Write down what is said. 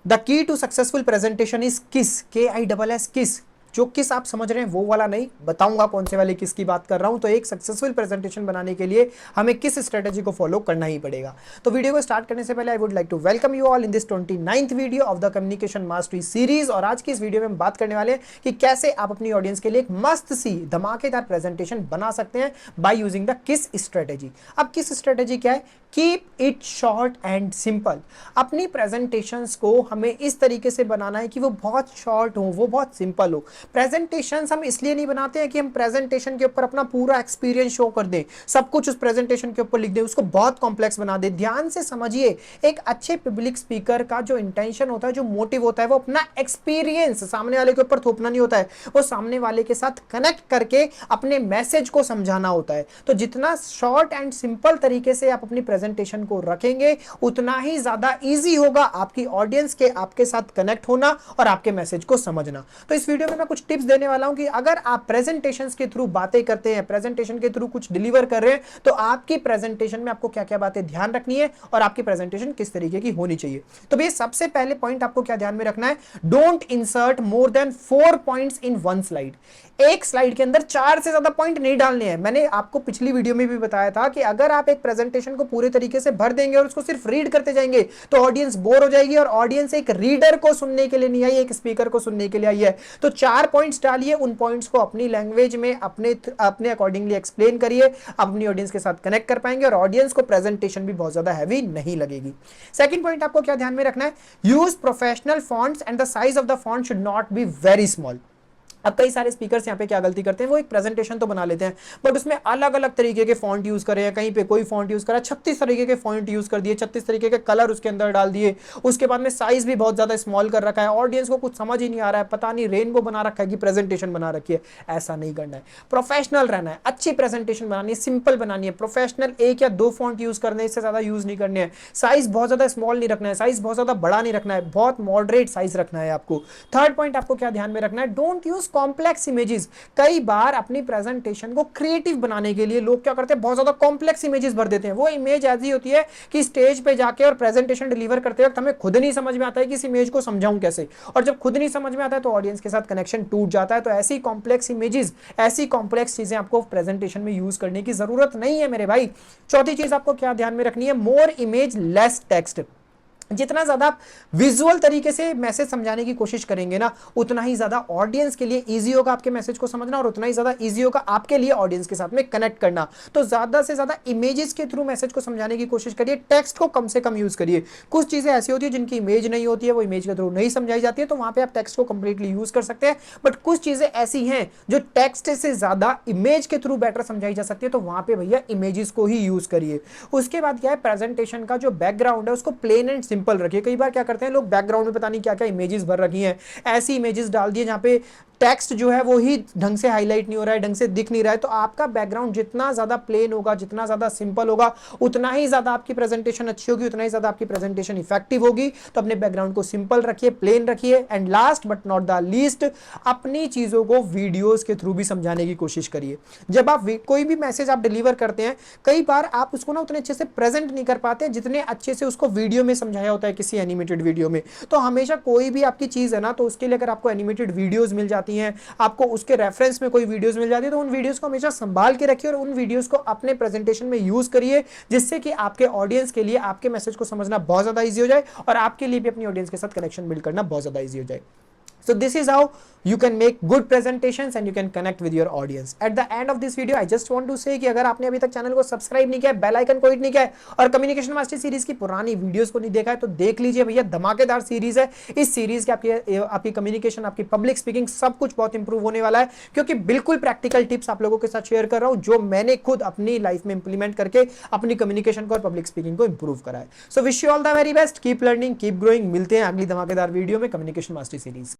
The key to successful presentation is kiss, KISS किस। जो किस आप समझ रहे हैं वो वाला नहीं, बताऊंगा कौन से वाले किस की बात कर रहा हूं। तो एक सक्सेसफुल प्रेजेंटेशन बनाने के लिए हमें किस स्ट्रेटेजी को फॉलो करना ही पड़ेगा। तो वीडियो को स्टार्ट करने से पहले I would like to welcome you all in this 29th video of the communication mastery series. और आज की इस वीडियो में हम बात करने वाले हैं कि कैसे आप अपनी ऑडियंस के लिए एक मस्त सी धमाकेदार प्रेजेंटेशन बना सकते हैं बाय यूजिंग द किस स्ट्रेटेजी। अब किस स्ट्रेटेजी क्या है? Keep it short and simple. अपनी प्रेजेंटेशंस को हमें इस तरीके से बनाना है कि वो बहुत शॉर्ट हो, वो बहुत सिंपल हो। प्रेजेंटेशंस हम इसलिए नहीं बनाते हैं कि हम प्रेजेंटेशन के ऊपर अपना पूरा एक्सपीरियंस शो कर दें, सब कुछ उस प्रेजेंटेशन के ऊपर लिख दें, उसको बहुत कॉम्प्लेक्स बना दें। ध्यान से समझिए, एक अच्छे पब्लिक स्पीकर का जो इंटेंशन होता है, जो मोटिव होता है, वो अपना एक्सपीरियंस सामने वाले के ऊपर थोपना नहीं होता है, वो सामने वाले के साथ कनेक्ट करके अपने मैसेज को समझाना होता है। तो जितना शॉर्ट एंड सिंपल तरीके से आप अपनी प्रेजेंटेशन को रखेंगे, उतना ही ज्यादा इजी होगा आपकी ऑडियंस के आपके साथ कनेक्ट होना और आपके मैसेज को समझना। तो इस वीडियो में मैं कुछ टिप्स देने वाला हूं कि अगर आप प्रेजेंटेशंस के थ्रू बातें करते हैं, प्रेजेंटेशन के थ्रू कुछ डिलीवर कर रहे हैं, तो आपकी प्रेजेंटेशन में आपको क्या क्या बातें ध्यान रखनी है और आपकी प्रेजेंटेशन किस तरीके की होनी चाहिए। तो भैया सबसे पहले पॉइंट आपको क्या ध्यान में रखना है? Don't insert more than 4 points in one slide. एक स्लाइड के अंदर 4 से ज्यादा पॉइंट नहीं डालने हैं। मैंने आपको पिछली वीडियो में भी बताया था कि अगर आप एक प्रेजेंटेशन को पूरे तरीके से भर देंगे और उसको सिर्फ रीड करते जाएंगे तो ऑडियंस बोर हो जाएगी, और ऑडियंस एक रीडर को सुनने के लिए नहीं आई, एक स्पीकर को सुनने के लिए आई है। तो 4 पॉइंट्स डालिए, उन पॉइंट्स को अपनी लैंग्वेज में अपने अकॉर्डिंगली एक्सप्लेन करिए, अपनी ऑडियंस के साथ कनेक्ट कर पाएंगे और ऑडियंस को प्रेजेंटेशन भी बहुत ज्यादा हैवी नहीं लगेगी। सेकंड पॉइंट आपको क्या ध्यान में रखना है? Use professional fonts and the size of the font should not be very small. अब कई सारे स्पीकर्स यहाँ पे क्या गलती करते हैं, वो एक प्रेजेंटेशन तो बना लेते हैं बट उसमें अलग अलग तरीके के फॉन्ट यूज कर रहे हैं। कहीं पे कोई फॉन्ट यूज करा, 36 तरीके के फॉन्ट यूज कर दिए, 36 तरीके के कलर उसके अंदर डाल दिए, उसके बाद में साइज भी बहुत ज्यादा स्मॉल कर रखा है। ऑडियंस को कुछ समझ ही नहीं आ रहा है, पता नहीं रेनबो बना रखा है कि प्रेजेंटेशन बना रखी है। ऐसा नहीं करना है, प्रोफेशनल रहना है, अच्छी प्रेजेंटेशन बनानी है, सिंपल बनानी है, प्रोफेशनल। 1 या 2 फॉन्ट यूज करने, इससे ज्यादा यूज नहीं करने हैं। साइज बहुत ज्यादा स्मॉल नहीं रखना है, साइज बहुत ज्यादा बड़ा नहीं रखना है, बहुत मॉडरेट साइज रखना है आपको। थर्ड पॉइंट आपको क्या ध्यान में रखना है? Don't use complex images. कई बार अपनी प्रेजेंटेशन को क्रिएटिव बनाने के लिए लोग क्या करते हैं, बहुत ज्यादा कॉम्प्लेक्स इमेजेस भर देते हैं। वो इमेज ऐसी होती है कि स्टेज पे जाके और प्रेजेंटेशन डिलीवर करते वक्त हमें खुद नहीं समझ में आता है कि इस इमेज को समझाऊं कैसे, और जब खुद नहीं समझ में आता है तो ऑडियंस के साथ कनेक्शन टूट जाता है। तो ऐसी कॉम्प्लेक्स इमेजेस, ऐसी कॉम्प्लेक्स चीजें आपको प्रेजेंटेशन में यूज करने की जरूरत नहीं है मेरे भाई। चौथी चीज आपको क्या ध्यान में रखनी है? मोर इमेज लेस टेक्स्ट। जितना ज्यादा आप विजुअल तरीके से मैसेज समझाने की कोशिश करेंगे ना, उतना ही ज्यादा ऑडियंस के लिए इजी होगा आपके मैसेज को समझना, और उतना ही ज्यादा इजी होगा आपके लिए ऑडियंस के साथ में कनेक्ट करना। तो ज्यादा से ज्यादा इमेजेस के थ्रू मैसेज को समझाने की कोशिश करिए, टेक्स्ट को कम से कम यूज करिए। कुछ चीजें ऐसी होती है जिनकी इमेज नहीं होती है, वो इमेज के थ्रू नहीं समझाई जाती है, तो वहां पे आप टेक्स्ट को कंप्लीटली यूज कर सकते हैं। बट कुछ चीजें ऐसी हैं जो टेक्स्ट से ज्यादा इमेज के थ्रू बेटर समझाई जा सकती है, तो वहां पे भैया इमेजेस को ही यूज करिए। उसके बाद क्या है, प्रेजेंटेशन का जो बैकग्राउंड है उसको प्लेन एंड सिंपल रखिए। कई बार क्या करते हैं लोग, बैकग्राउंड में पता नहीं क्या क्या इमेजेस भर रखी हैं, ऐसी इमेजेस डाल दिए जहां पे टेक्स्ट जो है वो ही ढंग से हाईलाइट नहीं हो रहा है, ढंग से दिख नहीं रहा है। तो आपका बैकग्राउंड जितना ज्यादा प्लेन होगा, जितना ज्यादा सिंपल होगा, उतना ही ज्यादा आपकी प्रेजेंटेशन अच्छी होगी, उतना ही ज्यादा आपकी प्रेजेंटेशन इफेक्टिव होगी। तो अपने बैकग्राउंड को सिंपल रखिए, प्लेन रखिए। And last but not the least, अपनी चीजों को वीडियोस के थ्रू भी समझाने की कोशिश करिए। जब आप कोई भी मैसेज आप डिलीवर करते हैं, कई बार आप उसको ना उतने अच्छे से प्रेजेंट नहीं कर पाते जितने अच्छे से उसको वीडियो में समझाया होता है, किसी एनिमेटेड वीडियो में। तो हमेशा कोई भी आपकी चीज है ना, तो उसके लिए अगर आपको एनिमेटेड वीडियोस मिल जाती हैं, आपको उसके रेफरेंस में कोई वीडियोस मिल जाती है, तो उन वीडियोस को हमेशा संभाल के रखिए और उन वीडियोस को अपने प्रेजेंटेशन में यूज करिए, जिससे कि आपके ऑडियंस के लिए आपके मैसेज को समझना बहुत ज्यादा इजी हो जाए और आपके लिए भी अपनी ऑडियंस के साथ कनेक्शन बिल्ड करना बहुत ज्यादा इजी हो जाए। So this is how you can make good presentations and you can connect with your audience. At the end of this video, I just want to say कि अगर आपने अभी तक चैनल को सब्सक्राइब नहीं किया है, बेल आइकन को हिट नहीं किया है और कम्युनिकेशन मास्टर सीरीज की पुरानी वीडियोस को नहीं देखा है, तो देख लीजिए भैया, धमाकेदार सीरीज है। इस सीरीज के आपकी कम्युनिकेशन, आपकी पब्लिक स्पीकिंग, सब कुछ बहुत इंप्रूव होने वाला है, क्योंकि बिल्कुल प्रैक्टिकल टिप्स आप लोगों के साथ शेयर कर रहा हूं जो मैंने खुद अपनी लाइफ में इंप्लीमेंट करके अपनी कम्युनिकेशन को और पब्लिक स्पीकिंग को इंप्रूव करा है। So wish you all the very best, keep learning, keep growing. मिलते हैं अगली धमाकेदार वीडियो में कम्युनिकेशन मास्टर सीरीज।